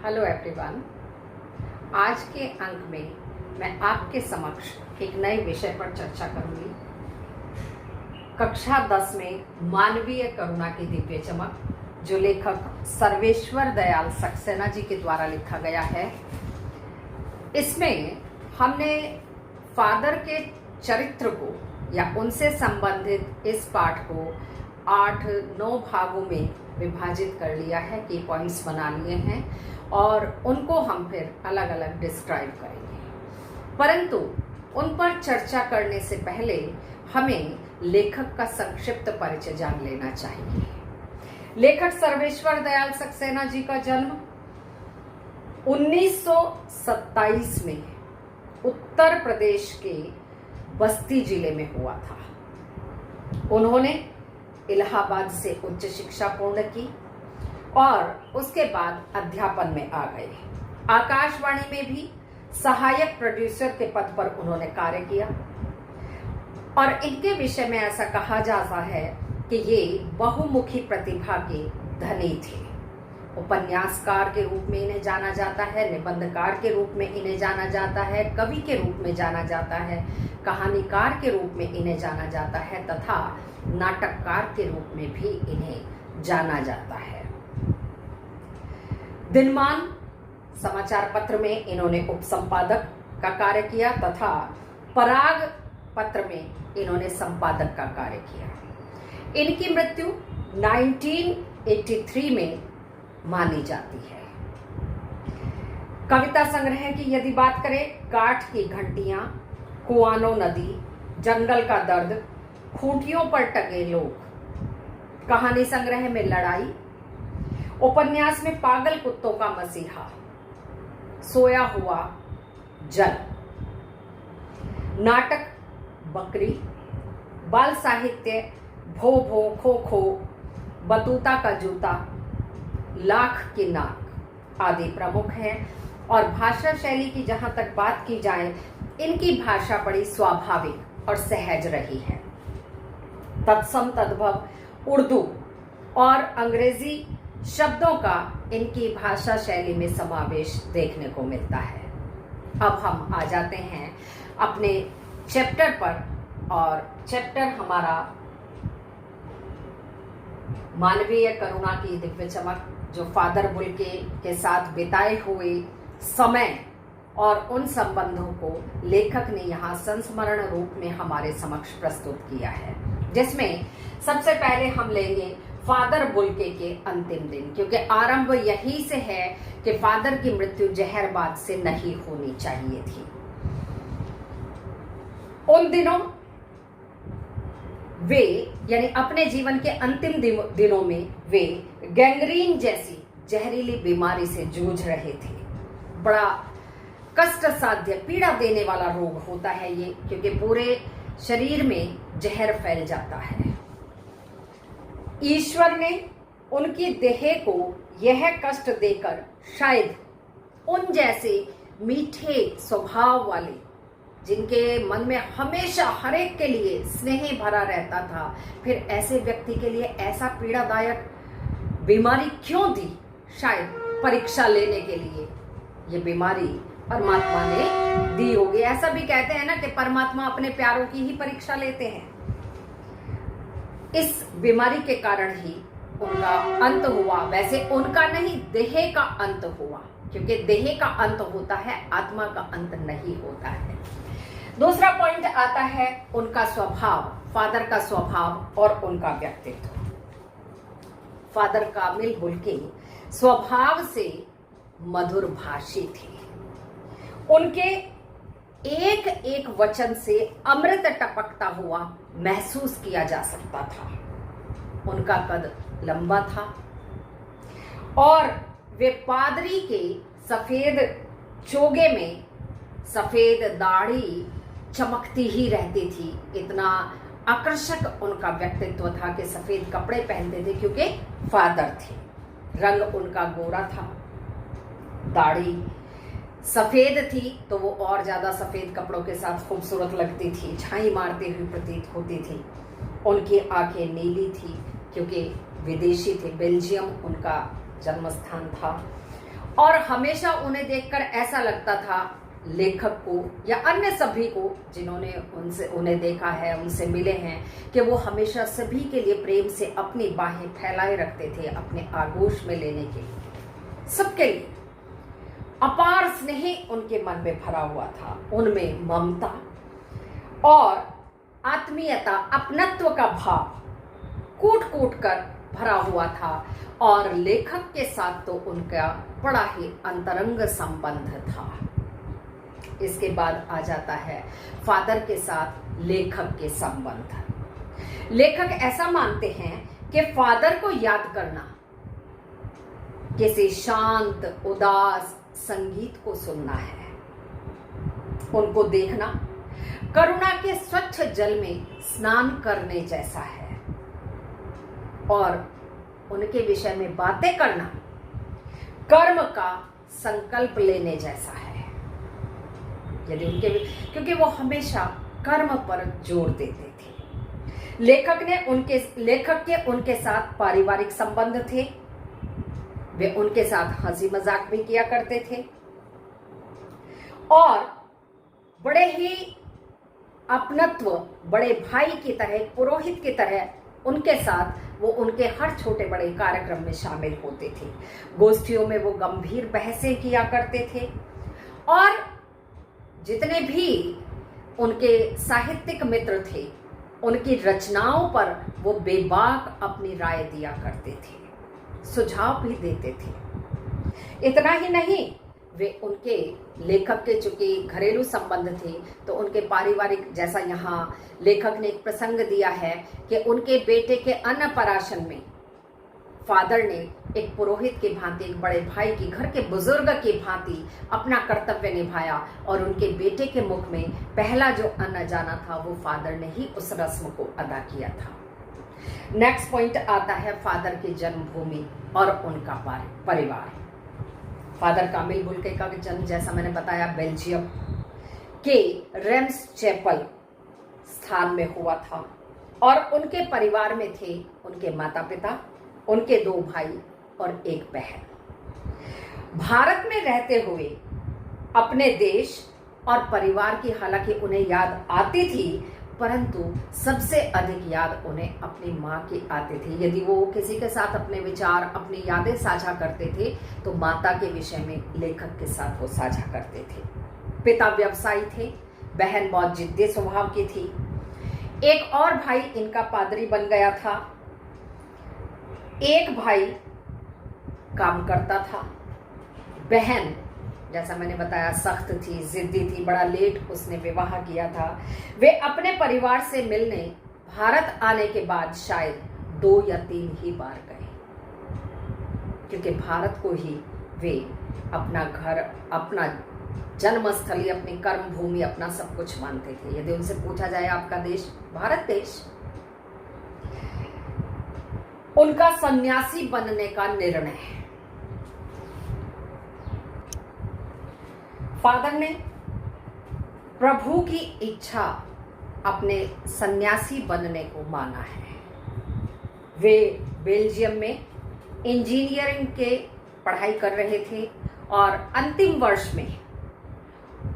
Hello everyone. आज के अंक में मैं आपके समक्ष एक नए विषय पर चर्चा करूंगी। कक्षा 10 में मानवीय करुणा की दिव्य चमक, जो लेखक सर्वेश्वर दयाल सक्सेना जी के द्वारा लिखा गया है। इसमें हमने फादर के चरित्र को या उनसे संबंधित इस पाठ को 8-9 भागों में विभाजित कर लिया है, की पॉइंट्स बना लिए हैं और उनको हम फिर अलग अलग डिस्क्राइब करेंगे। परंतु उन पर चर्चा करने से पहले हमें लेखक का संक्षिप्त परिचय जान लेना चाहिए। लेखक सर्वेश्वर दयाल सक्सेना जी का जन्म 1927 में उत्तर प्रदेश के बस्ती जिले में हुआ था। उन्होंने इलाहाबाद से उच्च शिक्षा पूर्ण की और उसके बाद अध्यापन में आ गए। आकाशवाणी में भी सहायक प्रोड्यूसर के पद पर उन्होंने कार्य किया और इनके विषय में ऐसा कहा जाता है कि ये बहुमुखी प्रतिभा के धनी थे। उपन्यासकार के रूप में इन्हें जाना जाता है, निबंधकार के रूप में इन्हें जाना जाता है, कवि के रूप में जाना जाता है, कहानीकार के रूप में इन्हें जाना जाता है तथा नाटककार के रूप में भी इन्हें जाना जाता है। दिनमान समाचार पत्र में इन्होंने उपसंपादक का कार्य किया तथा पराग पत्र में इन्होंने संपादक का कार्य किया। इनकी मृत्यु 1983 में मानी जाती है। कविता संग्रह की यदि बात करें, काठ की घंटियां, कुआनो नदी, जंगल का दर्द, खूंटियों पर टंगे लोग, कहानी संग्रह में लड़ाई, उपन्यास में पागल कुत्तों का मसीहा, सोया हुआ जल, नाटक बकरी, बाल साहित्य भो भो खो खो, बतूता का जूता, लाख की नाक आदि प्रमुख हैं। और भाषा शैली की जहां तक बात की जाए, इनकी भाषा बड़ी स्वाभाविक और सहज रही है। तत्सम तद्भव उर्दू और अंग्रेजी शब्दों का इनकी भाषा शैली में समावेश देखने को मिलता है। अब हम आ जाते हैं अपने चैप्टर पर और चैप्टर हमारा मानवीय करुणा की दिव्य चमक, जो फादर बुल्के के साथ बिताए हुए समय और उन संबंधों को लेखक ने यहाँ संस्मरण रूप में हमारे समक्ष प्रस्तुत किया है, जिसमें सबसे पहले हम लेंगे फादर बुल्के के अंतिम दिन, क्योंकि आरंभ यही से है कि फादर की मृत्यु जहरबाद से नहीं होनी चाहिए थी। उन दिनों वे यानी अपने जीवन के अंतिम दिनों में वे गैंग्रीन जैसी जहरीली बीमारी से जूझ रहे थे। बड़ा कष्ट साध्य पीड़ा देने वाला रोग होता है ये, क्योंकि पूरे शरीर में जहर फैल जाता है। ईश्वर ने उनकी देह को यह कष्ट देकर शायद उन जैसे मीठे स्वभाव वाले, जिनके मन में हमेशा हर एक के लिए स्नेह भरा रहता था, फिर ऐसे व्यक्ति के लिए ऐसा पीड़ादायक बीमारी क्यों दी? शायद परीक्षा लेने के लिए ये बीमारी परमात्मा ने दी होगी। ऐसा भी कहते हैं ना कि परमात्मा अपने प्यारों की ही परीक्षा लेते हैं। इस बीमारी के कारण ही उनका अंत हुआ। वैसे उनका नहीं, देह का अंत हुआ, क्योंकि देह का अंत होता है, आत्मा का अंत नहीं होता है। दूसरा पॉइंट आता है उनका स्वभाव, फादर का स्वभाव और उनका व्यक्तित्व। फादर कामिल बुल्के स्वभाव से मधुर भाषी थे। उनके एक एक वचन से अमृत टपकता हुआ महसूस किया जा सकता था। उनका कद लंबा था और वे पादरी के सफेद चोगे में सफेद दाढ़ी चमकती ही रहती थी। इतना आकर्षक उनका व्यक्तित्व था कि सफेद कपड़े पहनते थे, क्योंकि फादर थे। रंग उनका गोरा था, दाढ़ी सफेद थी तो वो और ज्यादा सफेद कपड़ों के साथ खूबसूरत लगती थी, छाई मारती हुई प्रतीत होती थी। उनकी आंखें नीली थी, क्योंकि विदेशी थे, बेल्जियम उनका जन्म स्थान था। और हमेशा उन्हें देखकर ऐसा लगता था लेखक को या अन्य सभी को जिन्होंने उन्हें देखा है, उनसे मिले हैं, कि वो हमेशा सभी के लिए प्रेम से अपनी बाहें फैलाए रखते थे अपने आगोश में लेने के लिए। सबके लिए अपार स्नेह उनके मन में भरा हुआ था, उनमें ममता और आत्मीयता, अपनत्व का भाव कूट कूट कर भरा हुआ था। और लेखक के साथ तो उनका बड़ा ही अंतरंग संबंध था। इसके बाद आ जाता है फादर के साथ लेखक के संबंध। लेखक ऐसा मानते हैं कि फादर को याद करना, किसी शांत उदास संगीत को सुनना है, उनको देखना करुणा के स्वच्छ जल में स्नान करने जैसा है, और उनके विषय में बातें करना कर्म का संकल्प लेने जैसा है। यदि उनके, क्योंकि वो हमेशा कर्म पर जोर देते थे। लेखक के उनके साथ पारिवारिक संबंध थे, वे उनके साथ हंसी मजाक भी किया करते थे और बड़े ही अपनत्व, बड़े भाई की तरह, पुरोहित की तरह उनके साथ वो उनके हर छोटे बड़े कार्यक्रम में शामिल होते थे। गोष्ठियों में वो गंभीर बहसें किया करते थे और जितने भी उनके साहित्यिक मित्र थे उनकी रचनाओं पर वो बेबाक अपनी राय दिया करते थे, सुझाव भी देते थे। इतना ही नहीं, वे उनके लेखक के चूंकि घरेलू संबंध थे तो उनके पारिवारिक, जैसा यहाँ लेखक ने एक प्रसंग दिया है कि उनके बेटे के अन्नप्राशन में फादर ने एक पुरोहित की भांति, एक बड़े भाई की, घर के बुजुर्ग की भांति अपना कर्तव्य निभाया और उनके बेटे के मुख में पहला जो अन्न जाना था वो फादर ने ही उस रस्म को अदा किया था। नेक्स्ट पॉइंट आता है फादर की जन्मभूमि और उनका परिवार। फादर कामिल बुल्के का जन्म, जैसा मैंने बताया, बेल्जियम के रेम्स चैपल स्थान में हुआ था और उनके परिवार में थे उनके माता पिता, उनके 2 भाई और 1 बहन। भारत में रहते हुए अपने देश और परिवार की हालांकि उन्हें याद आती थी, परंतु सबसे अधिक याद उन्हें अपनी माँ की आती थी। यदि वो किसी के साथ अपने विचार, अपनी यादें साझा करते थे तो माता के विषय में लेखक के साथ वो साझा करते थे। पिता व्यवसायी थे, बहन बहुत जिद्दी स्वभाव की थी। एक और भाई इनका पादरी बन गया था। एक भाई काम करता था। बहन, जैसा मैंने बताया, सख्त थी, जिद्दी थी, बड़ा लेट उसने विवाह किया था। वे अपने परिवार से मिलने भारत आने के बाद शायद 2 या 3 ही बार गए, क्योंकि भारत को ही वे अपना घर, अपना जन्मस्थली, अपनी कर्म भूमि, अपना सब कुछ मानते थे। यदि उनसे पूछा जाए आपका देश, भारत देश। उनका सन्यासी बनने का निर्णय, फादर ने प्रभु की इच्छा अपने सन्यासी बनने को माना है। वे बेल्जियम में इंजीनियरिंग के पढ़ाई कर रहे थे और अंतिम वर्ष में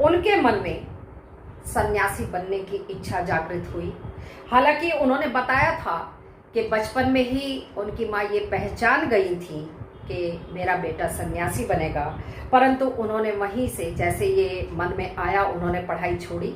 उनके मन में सन्यासी बनने की इच्छा जागृत हुई। हालांकि उन्होंने बताया था कि बचपन में ही उनकी माँ ये पहचान गई थी कि मेरा बेटा सन्यासी बनेगा, परंतु उन्होंने वहीं से जैसे ये मन में आया उन्होंने पढ़ाई छोड़ी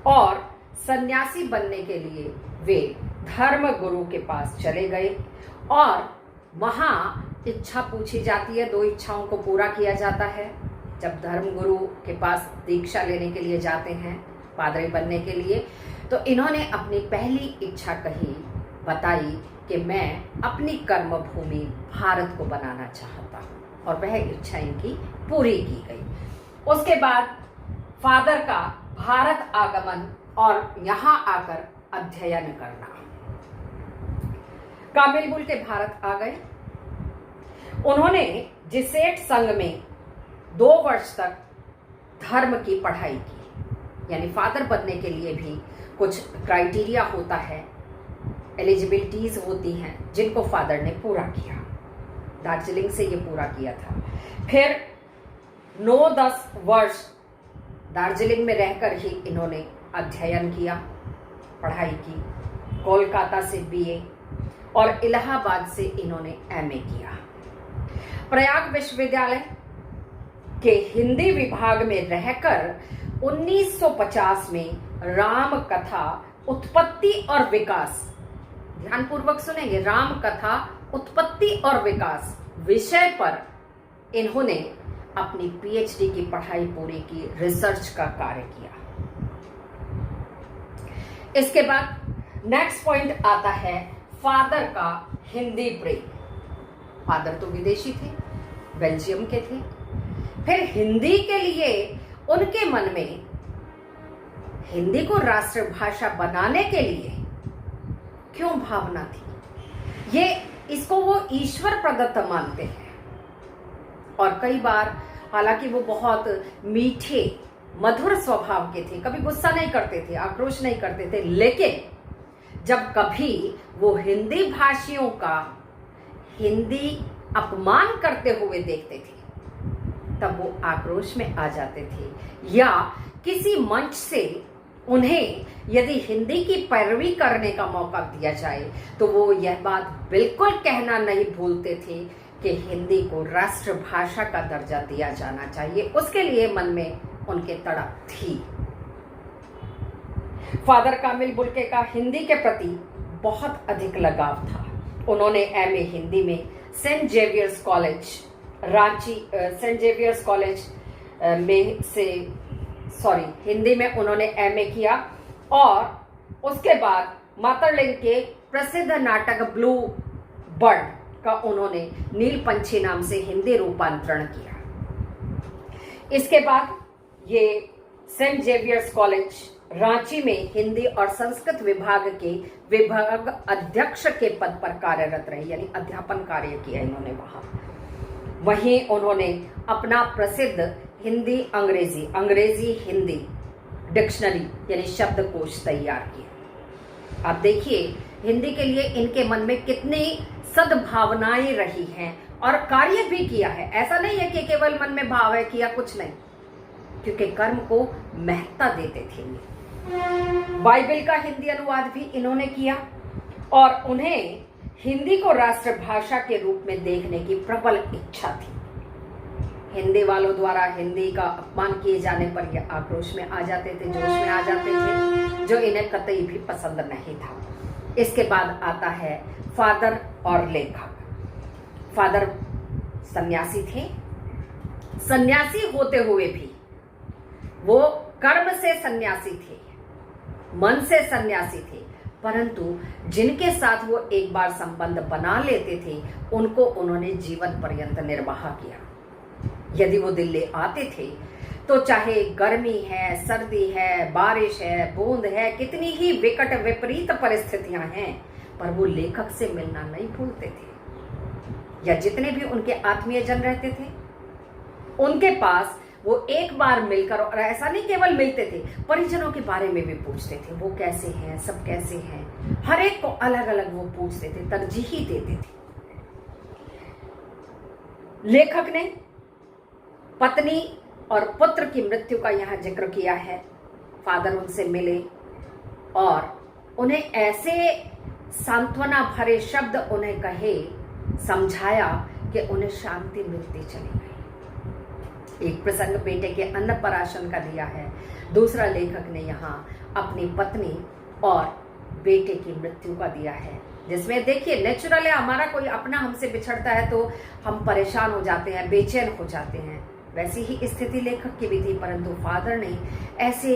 और सन्यासी बनने के लिए वे धर्म गुरु के पास चले गए और वहाँ इच्छा पूछी जाती है। 2 इच्छाओं को पूरा किया जाता है जब धर्म गुरु के पास दीक्षा लेने के लिए जाते हैं, पादरी बनने के लिए। तो इन्होंने अपनी पहली इच्छा कही, बताई कि मैं अपनी कर्म भूमि भारत को बनाना चाहता हूँ और वह इच्छा इनकी पूरी की गई। उसके बाद फादर का भारत आगमन और यहाँ आकर अध्ययन करना। कामिल बुल्के भारत आ गए। उन्होंने जेसुइट संघ में 2 वर्ष तक धर्म की पढ़ाई की, यानी फादर बनने के लिए भी कुछ क्राइटेरिया होता है, एलिजिबिलिटीज होती हैं जिनको फादर ने पूरा किया। दार्जिलिंग से ये पूरा किया था। फिर 9-10 वर्ष दार्जिलिंग में रहकर ही इन्होंने अध्ययन किया, पढ़ाई की। कोलकाता से बीए और इलाहाबाद से इन्होंने एमए किया। प्रयाग विश्वविद्यालय के हिंदी विभाग में रहकर 1950 में राम कथा उत्पत्ति और विकास, ध्यानपूर्वक सुनेंगे, राम कथा उत्पत्ति और विकास विषय पर इन्होंने अपनी पीएचडी की पढ़ाई पूरी की, रिसर्च का कार्य किया। इसके बाद नेक्स्ट पॉइंट आता है फादर का हिंदी प्रेम। फादर तो विदेशी थे, बेल्जियम के थे, फिर हिंदी के लिए उनके मन में हिंदी को राष्ट्रभाषा बनाने के लिए क्यों भावना थी, ये इसको वो ईश्वर प्रदत्त मानते हैं। और कई बार हालांकि वो बहुत मीठे मधुर स्वभाव के थे, कभी गुस्सा नहीं करते थे, आक्रोश नहीं करते थे, लेकिन जब कभी वो हिंदी भाषियों का हिंदी अपमान करते हुए देखते थे तब वो आक्रोश में आ जाते थे, या किसी मंच से उन्हें यदि हिंदी की पैरवी करने का मौका दिया जाए तो वो यह बात बिल्कुल कहना नहीं भूलते थे कि हिंदी को राष्ट्रभाषा का दर्जा दिया जाना चाहिए। उसके लिए मन में उनके तड़प थी। फादर कामिल बुल्के का हिंदी के प्रति बहुत अधिक लगाव था। उन्होंने एमए हिंदी में Saint Xavier's College Ranchi, Saint Xavier's College में से हिंदी में उन्होंने एमए किया और उसके बाद मातरलिंग के प्रसिद्ध नाटक ब्लू बर्ड का उन्होंने नीलपंछी नाम से हिंदी रूपांतरण किया। इसके बाद ये सेंट जेवियर्स कॉलेज रांची में हिंदी और संस्कृत विभाग के विभाग अध्यक्ष के पद पर कार्यरत रहे, यानी अध्यापन कार्य किया इन्होंने वहां। वहीं उन्होंने अपना प्रसिद्ध हिंदी अंग्रेजी हिंदी डिक्शनरी यानी शब्दकोश तैयार किया। आप देखिए हिंदी के लिए इनके मन में कितनी सद्भावनाएं रही हैं और कार्य भी किया है। ऐसा नहीं है कि केवल मन में भाव है, किया कुछ नहीं, क्योंकि कर्म को महत्ता देते थे ये। बाइबल का हिंदी अनुवाद भी इन्होंने किया और उन्हें हिंदी को राष्ट्रभाषा के रूप में देखने की प्रबल इच्छा थी। हिंदी वालों द्वारा हिंदी का अपमान किए जाने पर ये आक्रोश में आ जाते थे, जोश में आ जाते थे, जो इन्हें कतई भी पसंद नहीं था। इसके बाद आता है फादर और लेखक। फादर सन्यासी थे। सन्यासी होते हुए भी वो कर्म से सन्यासी थे, मन से सन्यासी थे, परंतु जिनके साथ वो एक बार संबंध बना लेते थे उनको उन्होंने जीवन पर्यंत निर्वाह किया। यदि वो दिल्ली आते थे तो चाहे गर्मी है, सर्दी है, बारिश है, बूंद है, कितनी ही विकट विपरीत परिस्थितियां हैं, पर वो लेखक से मिलना नहीं भूलते थे। या जितने भी उनके आत्मीय जन रहते थे उनके पास वो एक बार मिलकर, और ऐसा नहीं केवल मिलते थे, परिजनों के बारे में भी पूछते थे, वो कैसे हैं, सब कैसे हैं, हर एक को अलग अलग वो पूछते थे, तरजीही देते थे। लेखक ने पत्नी और पुत्र की मृत्यु का यहां जिक्र किया है। फादर उनसे मिले और उन्हें ऐसे सांत्वना भरे शब्द उन्हें कहे, समझाया कि उन्हें शांति मिलती चली गई। एक प्रसंग बेटे के अन्नप्राशन का दिया है, दूसरा लेखक ने यहाँ अपनी पत्नी और बेटे की मृत्यु का दिया है, जिसमें देखिए नेचुरल है, हमारा कोई अपना हमसे बिछड़ता है तो हम परेशान हो जाते हैं, बेचैन हो जाते हैं। वैसी ही स्थिति लेखक की भी थी, परंतु फादर ने ऐसे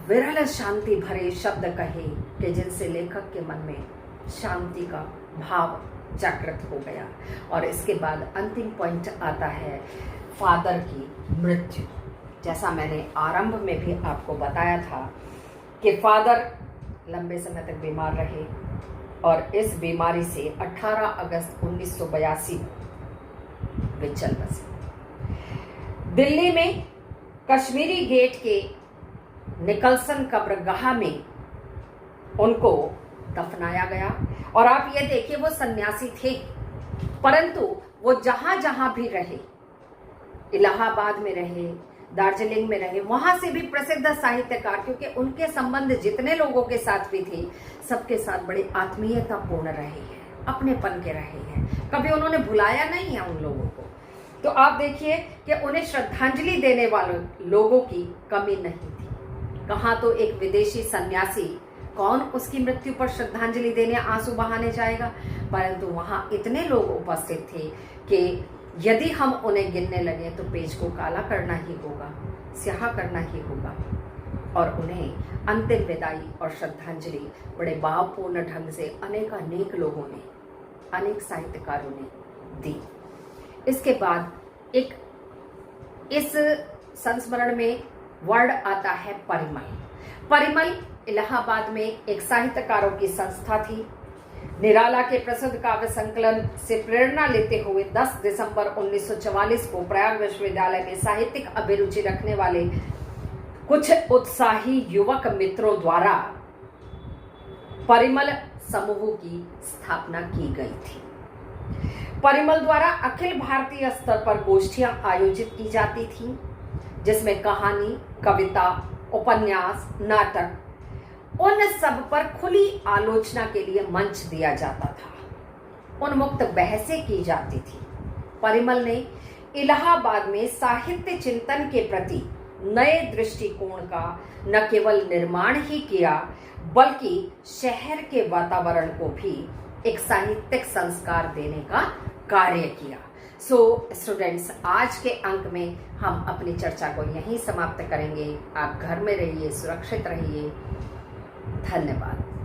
विरल शांति भरे शब्द कहे कि जिनसे लेखक के मन में शांति का भाव जागृत हो गया। और इसके बाद अंतिम पॉइंट आता है फादर की मृत्यु। जैसा मैंने आरंभ में भी आपको बताया था कि फादर लंबे समय तक बीमार रहे और इस बीमारी से 18 अगस्त 1982 वे चल बसे। दिल्ली में कश्मीरी गेट के निकलसन कब्रगाह में उनको दफनाया गया। और आप ये देखिए वो सन्यासी थे, परंतु वो जहां जहां भी रहे, इलाहाबाद में रहे, दार्जिलिंग में रहे, वहां से भी प्रसिद्ध साहित्यकार, क्योंकि उनके संबंध जितने लोगों के साथ भी थे सबके साथ बड़े आत्मीयतापूर्ण रहे हैं, अपनेपन के रहे हैं, कभी उन्होंने भुलाया नहीं है उन लोगों को। तो आप देखिए कि उन्हें श्रद्धांजलि देने वाले लोगों की कमी नहीं थी। कहाँ तो एक विदेशी सन्यासी, कौन उसकी मृत्यु पर श्रद्धांजलि देने, आंसू बहाने जाएगा, परंतु वहां इतने लोग उपस्थित थे कि यदि हम उन्हें गिनने लगे तो पेज को काला करना ही होगा, स्याह करना ही होगा। और उन्हें अंतिम विदाई और श्रद्धांजलि बड़े भावपूर्ण ढंग से अनेक लोगों ने, अनेक साहित्यकारों ने दी। इसके बाद एक इस संस्मरण में वर्ड आता है परिमल। परिमल इलाहाबाद में एक साहित्यकारों की संस्था थी। निराला के प्रसिद्ध काव्य संकलन से प्रेरणा लेते हुए 10 दिसंबर 1944 को प्रयाग विश्वविद्यालय में साहित्यिक अभिरुचि रखने वाले कुछ उत्साही युवक मित्रों द्वारा परिमल समूह की स्थापना की गई थी। परिमल द्वारा अखिल भारतीय स्तर पर गोष्ठियां आयोजित की जाती थीं, जिसमें कहानी, कविता, उपन्यास, नाटक, उन सब पर खुली आलोचना के लिए मंच दिया जाता था, उन्मुक्त बहसें की जाती थी। परिमल ने इलाहाबाद में साहित्य चिंतन के प्रति नए दृष्टिकोण का न केवल निर्माण ही किया, बल्कि शहर के वातावरण को भी एक साहित्यिक संस्कार देने का कार्य किया। सो स्टूडेंट्स, आज के अंक में हम अपनी चर्चा को यहीं समाप्त करेंगे। आप घर में रहिए, सुरक्षित रहिए। धन्यवाद।